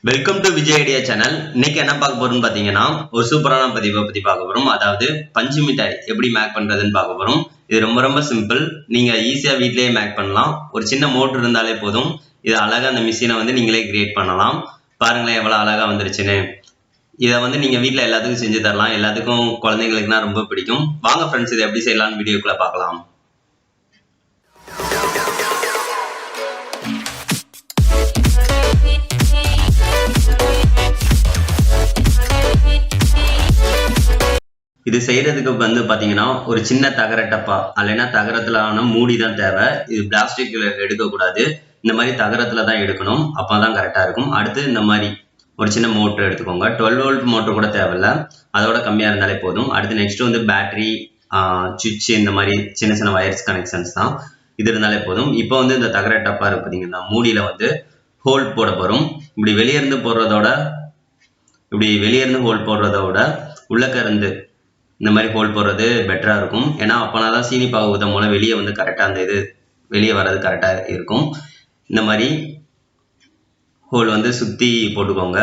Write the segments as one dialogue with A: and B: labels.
A: Welcome to Vijay idea channel. இன்னைக்கு என்ன பார்க்க போறோம்னு பாத்தீங்கன்னா ஒரு சூப்பரான பதிவை பத்தி பார்க்க போறோம். அதாவது பஞ்சு மிட்டாய் எப்படி மேக் பண்றதுன்னு பார்க்க போறோம். இது ரொம்ப சிம்பிள். நீங்க ஈஸியா வீட்லயே மேக் பண்ணலாம். ஒரு சின்ன மோட்டர் இருந்தாலே போதும். இது அழகா அந்த மிஷினை நீங்களே கிரியேட் பண்ணலாம். பாருங்களேன் எவ்வளவு அழகா வந்துருச்சுன்னு. இதை நீங்க வீட்ல எல்லாத்துக்கும் செஞ்சு தரலாம். எல்லாத்துக்கும் குழந்தைங்களுக்குனா ரொம்ப பிடிக்கும். வாங்க ஃப்ரெண்ட்ஸ், இதை எப்படி செய்யலாம்னு வீடியோக்குள்ள பார்க்கலாம். இது செய்யறதுக்கு பாத்தீங்கன்னா ஒரு சின்ன தகர டப்பா அல்லனா தகரத்திலான மூடி தான் தேவை. இது பிளாஸ்டிக்ல எடுக்கக்கூடாது. இந்த மாதிரி தகரத்துல தான் எடுக்கணும். அப்பதான் கரெக்டா இருக்கும். அடுத்து இந்த மாதிரி ஒரு சின்ன மோட்டர் எடுத்துக்கோங்க. 12 வோல்ட் மோட்டர் கூட தேவையில்ல, அதோட கம்மியா இருந்தாலே போதும். அடுத்து நெக்ஸ்ட் பேட்டரி, சுவிட்ச், இந்த மாதிரி சின்ன வயர்ஸ் கனெக்ஷன்ஸ் தான். இது இருந்தாலே போதும். இப்போ இந்த தகர டப்பா இருக்கு பாத்தீங்கன்னா, மூடியில ஹோல் போட போறோம். இப்படி வெளியே இருந்து ஹோல் போடுறதோட உள்ளக்க இருந்து இந்த மாதிரி ஹோல் போடுறது பெட்டரா இருக்கும். ஏன்னா அப்பனாதான் சீனி பாகு ஊத்த மூலம் வெளியே கரெக்டா அந்த இது வெளியே வர்றது கரெக்டா இருக்கும். இந்த மாதிரி ஹோல் சுத்தி போட்டுக்கோங்க.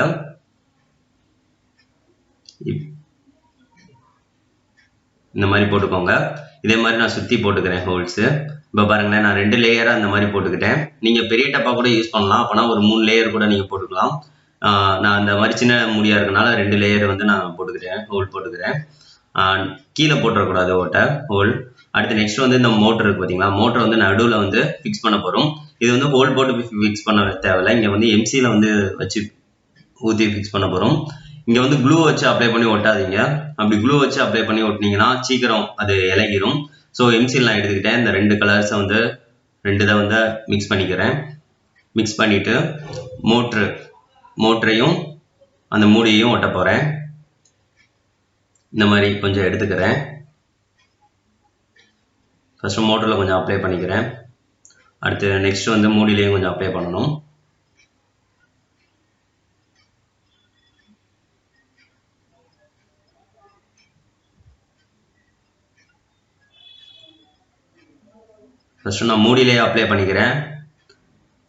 A: இந்த மாதிரி போட்டுக்கோங்க. இதே மாதிரி நான் சுத்தி போட்டுக்கிறேன் ஹோல்ஸ். இப்ப பாருங்களேன், நான் 2 லேயரா இந்த மாதிரி போட்டுக்கிட்டேன். நீங்க பெரிய டப்பா கூட யூஸ் பண்ணலாம். அப்பனா ஒரு 3 லேயர் கூட நீங்க போட்டுக்கலாம். நான் இந்த மாதிரி சின்ன முடியா இருக்கனால 2 லேயர் நான் போட்டுக்கிறேன், ஹோல் போட்டுக்கிறேன். கீழே போட்டுறக்கூடாது ஓட்டை ஹோல். அடுத்து நெக்ஸ்ட் இந்த மோட்டர் இருக்கு பார்த்தீங்களா, மோட்டர் நடுவில் ஃபிக்ஸ் பண்ண போகிறோம். இது ஹோல் போட்டு ஃபிக்ஸ் பண்ண தேவையில்லை. இங்கே எம்சியில் வச்சு ஊற்றி ஃபிக்ஸ் பண்ண போகிறோம். இங்கே க்ளூ வச்சு அப்ளை பண்ணி ஒட்டாதீங்க. அப்படி க்ளூ வச்சு அப்ளை பண்ணி ஒட்டினீங்கன்னா சீக்கிரம் அது இலகிரும். ஸோ எம்சியில் நான் எடுத்துக்கிட்டேன். இந்த 2 கலர்ஸை 2 இதை மிக்ஸ் பண்ணிக்கிறேன். மிக்ஸ் பண்ணிவிட்டு மோட்டரையும் அந்த மூடியையும் ஒட்ட போகிறேன். இந்த மாதிரி கொஞ்சம் எடுத்துக்கிறேன். ஃபர்ஸ்ட் மோட்டரில் கொஞ்சம் அப்ளை பண்ணிக்கிறேன். அடுத்து நெக்ஸ்ட் மூடிலையும் கொஞ்சம் அப்ளை பண்ணணும். ஃபர்ஸ்ட் நான் மூடியிலேயே அப்ளை பண்ணிக்கிறேன்.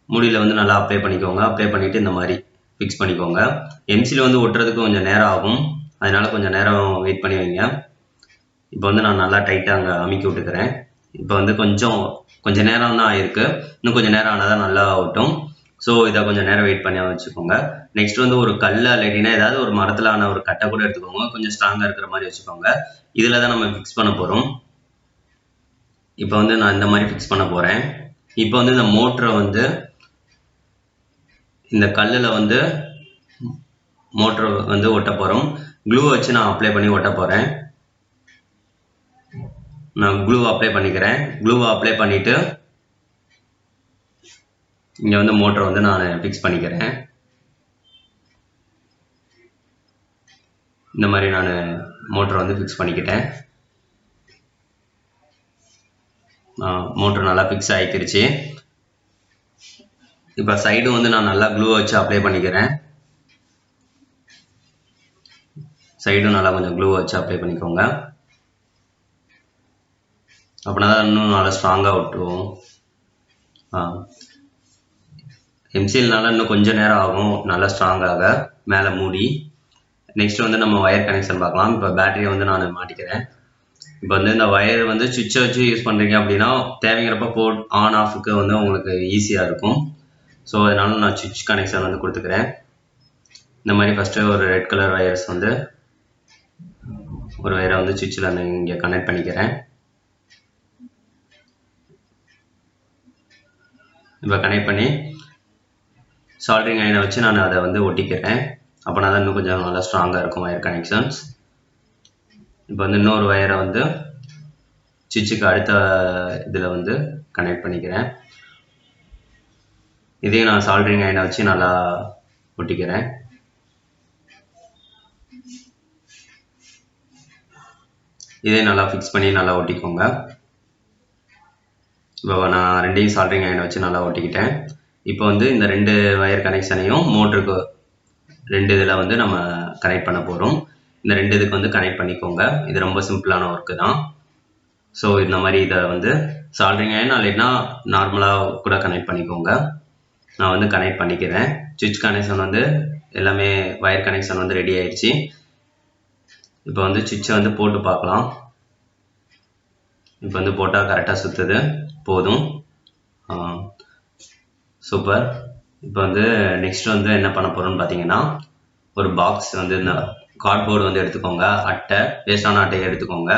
A: மூடியில் நல்லா அப்ளை பண்ணிக்கோங்க. அப்ளை பண்ணிட்டு இந்த மாதிரி ஃபிக்ஸ் பண்ணிக்கோங்க. எம்சியில் ஒட்டுறதுக்கு கொஞ்சம் நேரம் ஆகும். அதனால கொஞ்சம் நேரம் வெயிட் பண்ணி வைங்க. இப்போ நான் நல்லா டைட்டாக அங்கே அமுக்கி விட்டுக்கிறேன். இப்போ கொஞ்சம் நேரம் தான் ஆயிருக்கு. இன்னும் கொஞ்சம் நேரம் ஆனால் தான் நல்லா ஒட்டும். ஸோ இதை கொஞ்சம் நேரம் வெயிட் பண்ணி வச்சுக்கோங்க. நெக்ஸ்ட் ஒரு கல் இல்லாட்டினா ஏதாவது ஒரு மரத்திலான ஒரு கட்டை கூட எடுத்துக்கோங்க. கொஞ்சம் ஸ்ட்ராங்காக இருக்கிற மாதிரி வச்சுக்கோங்க. இதில் தான் நம்ம ஃபிக்ஸ் பண்ண போகிறோம். இப்போ நான் இந்த மாதிரி ஃபிக்ஸ் பண்ண போகிறேன். இப்போ இந்த மோட்டரை இந்த கல்லில் மோட்டர் ஒட்ட போகிறோம். க்ளூ வச்சு நான் அப்ளை பண்ணி ஒட்ட போகிறேன். நான் க்ளூ அப்ளை பண்ணிக்கிறேன். க்ளூவை அப்ளை பண்ணிவிட்டு இங்கே மோட்டரை நான் ஃபிக்ஸ் பண்ணிக்கிறேன். இந்த மாதிரி நான் மோட்டரை ஃபிக்ஸ் பண்ணிக்கிட்டேன். மோட்டர் நல்லா ஃபிக்ஸ் ஆகிக்கிருச்சு. இப்போ சைடு நான் நல்லா க்ளூ வச்சு அப்ளை பண்ணிக்கிறேன். சைடும் நல்லா கொஞ்சம் க்ளூ வச்சு அப்ளை பண்ணிக்கோங்க. அப்படின்னா தான் இன்னும் நல்லா ஸ்ட்ராங்காக ஒட்டுவோம். எம்சிஎல்னால இன்னும் கொஞ்சம் நேரம் ஆகும் நல்லா ஸ்ட்ராங்காக மேலே மூடி. நெக்ஸ்ட் நம்ம ஒயர் கனெக்ஷன் பார்க்கலாம். இப்போ பேட்டரியை நான் மாட்டிக்கிறேன். இப்போ இந்த ஒயர் சுவிட்சை வச்சு யூஸ் பண்ணுறீங்க அப்படின்னா தேவைங்கிறப்ப ஆன் ஆஃபுக்கு உங்களுக்கு ஈஸியாக இருக்கும். ஸோ அதனால நான் சுவிட்ச் கனெக்ஷன் கொடுத்துக்கிறேன். இந்த மாதிரி ஃபஸ்ட்டு ஒரு ரெட் கலர் ஒயர்ஸ் ஒரு வயரை சுவிட்சில் இங்கே கனெக்ட் பண்ணிக்கிறேன். இப்போ கனெக்ட் பண்ணி சால்டரிங் அயனை வச்சு நான் அதை ஒட்டிக்கிறேன். அப்போனா தான் இன்னும் கொஞ்சம் நல்லா ஸ்ட்ராங்காக இருக்கும் ஒயர் கனெக்ஷன்ஸ். இப்போ இன்னொரு வயரை சுவிட்சுக்கு அடுத்த இதில் கனெக்ட் பண்ணிக்கிறேன். இதையும் நான் சால்டரிங் அயனை வச்சு நல்லா ஒட்டிக்கிறேன். இதே நல்லா ஃபிக்ஸ் பண்ணி நல்லா ஒட்டிக்கோங்க. இப்போ நான் 2 சால்டரிங் அயனை வச்சு நல்லா ஒட்டிக்கிட்டேன். இப்போ இந்த 2 வயர் கனெக்ஷனையும் மோட்டருக்கு 2 இதில் நம்ம கனெக்ட் பண்ண போகிறோம். இந்த 2 இதுக்கு கனெக்ட் பண்ணிக்கோங்க. இது ரொம்ப சிம்பிளான ஒர்க்கு தான். ஸோ இந்த மாதிரி இதை சால்டரிங் அயன் இல்லைன்னா நார்மலாக கூட கனெக்ட் பண்ணிக்கோங்க. நான் கனெக்ட் பண்ணிக்கிறேன். சுவிட்ச் கனெக்ஷன் எல்லாமே வயர் கனெக்ஷன் வந்து ரெடி ஆயிடுச்சு. இப்போ வந்து சுவிட்சை வந்து போட்டு பார்க்கலாம். இப்போ வந்து போட்டால் கரெக்டாக சுற்றுது, போதும், சூப்பர். இப்போ வந்து நெக்ஸ்ட் வந்து என்ன பண்ண போகிறோம்னு பார்த்தீங்கன்னா, ஒரு பாக்ஸ் வந்து இந்த கார்ட்போர்டு வந்து எடுத்துக்கோங்க, அட்டை, வேஸ்டான அட்டையை எடுத்துக்கோங்க.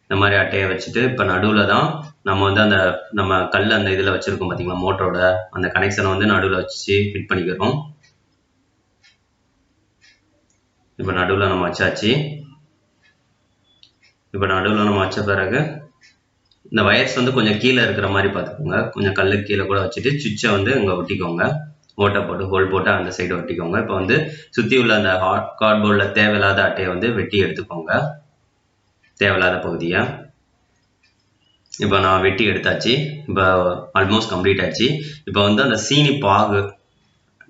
A: இந்த மாதிரி அட்டையை வச்சுட்டு இப்போ நடுவில் தான் நம்ம வந்து அந்த நம்ம கல் அந்த இதில் வச்சுருக்கோம் பார்த்தீங்களா, மோட்டரோட அந்த கனெக்ஷனை வந்து நடுவில் வச்சு ஃபிட் பண்ணிக்கிறோம். இப்போ நடுவில் நம்ம வச்சாச்சு. இப்போ நடுவில் நம்ம வச்ச பிறகு இந்த வயர்ஸ் வந்து கொஞ்சம் கீழே இருக்கிற மாதிரி பார்த்துக்கோங்க. கொஞ்சம் கல்லுக்கு கீழே கூட வச்சுட்டு சுவிட்சை வந்து இங்கே ஒட்டிக்கோங்க. ஓட்டை போட்டு ஹோல் போட்டு அந்த சைடு ஒட்டிக்கோங்க. இப்போ வந்து சுற்றி உள்ள அந்த கார்ட்போர்டில் தேவையில்லாத அட்டையை வந்து வெட்டி எடுத்துக்கோங்க, தேவையில்லாத பகுதியை. இப்போ நான் வெட்டி எடுத்தாச்சு. இப்போ ஆல்மோஸ்ட் கம்ப்ளீட் ஆச்சு. இப்போ வந்து அந்த சீனி பாகு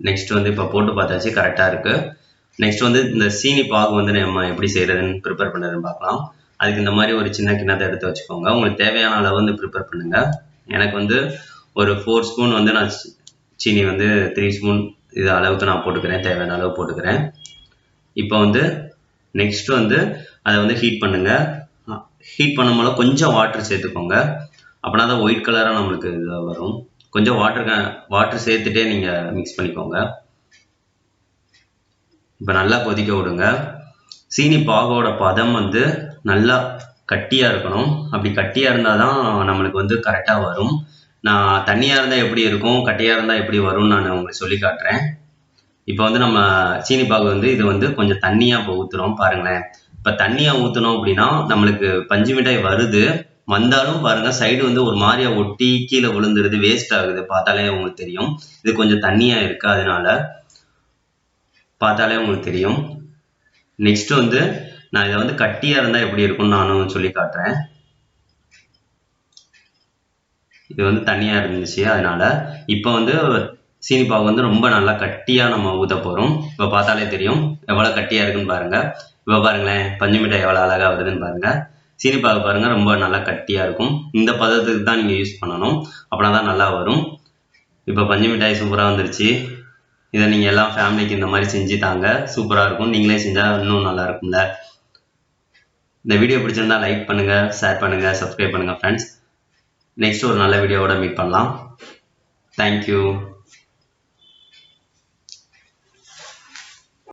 A: நெக்ஸ்ட் வந்து இப்போ போட்டு பார்த்தாச்சு, கரெக்டாக இருக்குது. நெக்ஸ்ட் வந்து இந்த சீனி பாகு வந்து நம்ம எப்படி செய்கிறதுன்னு ப்ரிப்பேர் பண்ணுறதுன்னு பார்க்கலாம். அதுக்கு இந்த மாதிரி ஒரு சின்ன கிண்ணத்தை எடுத்து வச்சுக்கோங்க. உங்களுக்கு தேவையான அளவு வந்து ப்ரிப்பேர் பண்ணுங்கள். எனக்கு வந்து ஒரு 4 ஸ்பூன் வந்து நான் சீனி வந்து 3 ஸ்பூன் இது அளவுக்கு நான் போட்டுக்கிறேன், தேவையான அளவு போட்டுக்கிறேன். இப்போ வந்து நெக்ஸ்ட் வந்து அதை வந்து ஹீட் பண்ணுங்கள். ஹீட் பண்ணும்போது கொஞ்சம் வாட்டர் சேர்த்துக்கோங்க, அப்படின்னா தான் ஒயிட் கலராக நம்மளுக்கு இதாக வரும். கொஞ்சம் வாட்டர் சேர்த்துட்டே நீங்கள் மிக்ஸ் பண்ணிக்கோங்க. இப்போ நல்லா கொதிக்க விடுங்க. சீனி பாகோட பதம் வந்து நல்லா கட்டியாக இருக்கணும். அப்படி கட்டியாக இருந்தால் தான் நம்மளுக்கு வந்து கரெக்டாக வரும். நான் தண்ணியாக இருந்தால் எப்படி இருக்கும், கட்டியாக இருந்தால் எப்படி வரும்னு நான் உங்களுக்கு சொல்லி காட்டுறேன். இப்போ வந்து நம்ம சீனி பாகு வந்து இது வந்து கொஞ்சம் தண்ணியாக இப்போ ஊற்றுறோம் பாருங்களேன். இப்போ தண்ணியாக ஊற்றணும் அப்படின்னா நம்மளுக்கு பஞ்சு மிட்டாய் வருது, வந்தாலும் பாருங்கள் சைடு வந்து ஒரு மாதிரியா ஒட்டி கீழே விழுந்துருது, வேஸ்ட் ஆகுது. பார்த்தாலே உங்களுக்கு தெரியும் இது கொஞ்சம் தண்ணியாக இருக்குது, அதனால பார்த்தாலே உங்களுக்கு தெரியும். நெக்ஸ்ட் வந்து நான் இதை வந்து கட்டியாக இருந்தால் எப்படி இருக்கும்னு நானும் சொல்லி காட்டுறேன். இது வந்து தண்ணியாக இருந்துச்சு, அதனால இப்போ வந்து சீனி பாகு வந்து ரொம்ப நல்லா கட்டியாக நம்ம ஊற்ற போகிறோம். இப்போ பார்த்தாலே தெரியும் எவ்வளோ கட்டியாக இருக்குன்னு பாருங்கள். இப்போ பாருங்களேன் பஞ்சு மிட்டாய் எவ்வளோ அழகாக வருதுன்னு பாருங்கள். சீனி பாகு பாருங்கள் ரொம்ப நல்லா கட்டியாக இருக்கும். இந்த பதத்துக்கு தான் நீங்கள் யூஸ் பண்ணணும், அப்படின்னா தான் நல்லா வரும். இப்போ பஞ்சு மிட்டாய் சூப்பராக வந்துருச்சு. இதை நீங்கள் எல்லாம் ஃபேமிலிக்கு இந்த மாதிரி செஞ்சு தாங்க, சூப்பராக இருக்கும். நீங்களே செஞ்சால் இன்னும் நல்லா இருக்கும்ல. இந்த வீடியோ பிடிச்சிருந்தா லைக் பண்ணுங்கள், ஷேர் பண்ணுங்கள், சப்ஸ்கிரைப் பண்ணுங்கள் ஃப்ரெண்ட்ஸ். நெக்ஸ்ட் ஒரு நல்ல வீடியோவோட மீட் பண்ணலாம். தேங்க்யூ.